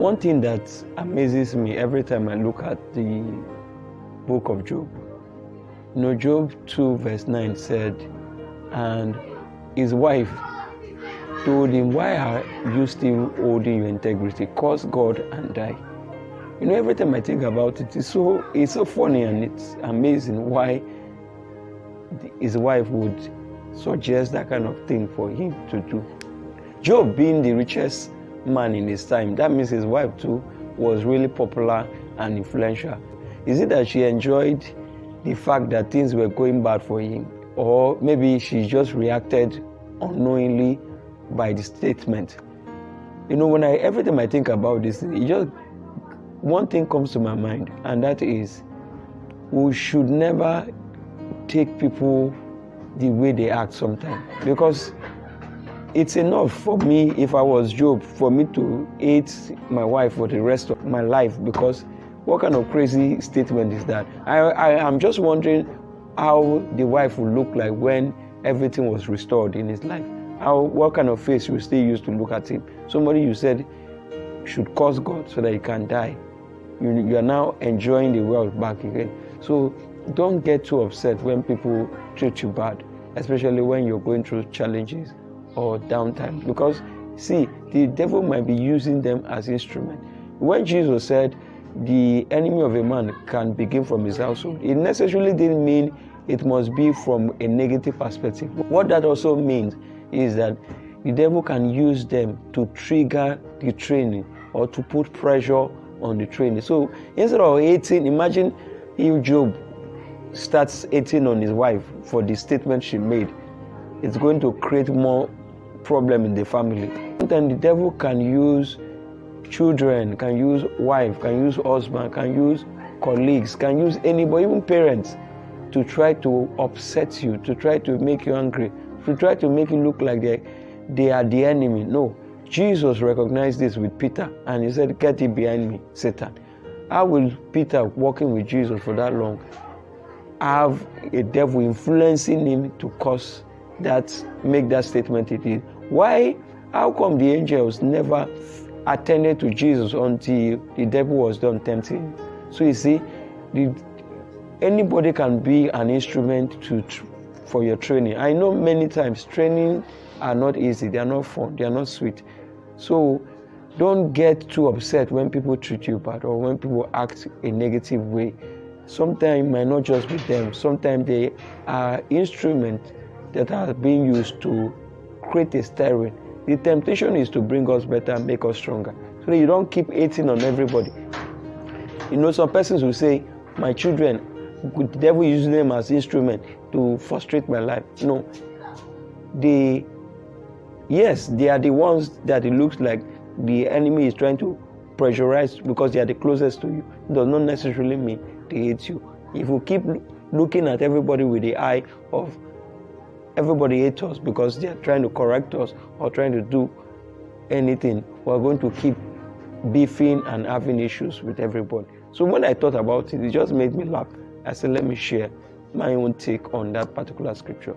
One thing that amazes me every time I look at the book of Job, Job 2 verse 9 said, and his wife told him, why are you still holding your integrity? Curse God and die. Every time I think about it, it's so funny and it's amazing why his wife would suggest that kind of thing for him to do. Job being the richest man in his time, that means his wife too was really popular and influential. Is it that she enjoyed the fact that things were going bad for him, or maybe she just reacted unknowingly by the statement? Every time I think about this, one thing comes to my mind, and that is, we should never take people the way they act sometimes, because it's enough for me, if I was Job, for me to hate my wife for the rest of my life, because what kind of crazy statement is that? I'm just wondering how the wife would look like when everything was restored in his life. What kind of face you still use to look at him? Somebody you said should curse God so that he can die. You are now enjoying the world back again. So don't get too upset when people treat you bad, especially when you're going through challenges or downtime, because see, the devil might be using them as instruments. When Jesus said the enemy of a man can begin from his household, it necessarily didn't mean it must be from a negative perspective. What that also means is that the devil can use them to trigger the training or to put pressure on the training. So instead of hating, imagine if Job starts hating on his wife for the statement she made, it's going to create more problem in the family. Then the devil can use children, can use wife, can use husband, can use colleagues, can use anybody, even parents, to try to upset you, to try to make you angry, to try to make you look like they are the enemy. No, Jesus recognized this with Peter, and he said, get thee behind me, Satan. How will Peter, walking with Jesus for that long, have a devil influencing him to make that statement he did? Why? How come the angels never attended to Jesus until the devil was done tempting? So you see, anybody can be an instrument for your training. I know many times training are not easy, they are not fun, they are not sweet. So don't get too upset when people treat you bad or when people act a negative way. Sometimes it might not just be them. Sometimes they are instruments that are being used to create a steering. The temptation is to bring us better and make us stronger, so that you don't keep hating on everybody. Some persons will say, my children, the devil uses them as instrument to frustrate my life. No. They are the ones that it looks like the enemy is trying to pressurize because they are the closest to you. It does not necessarily mean they hate you. If we keep looking at everybody with the eye of everybody hates us because they are trying to correct us or trying to do anything, we're going to keep beefing and having issues with everybody. So when I thought about it, it just made me laugh. I said, let me share my own take on that particular scripture.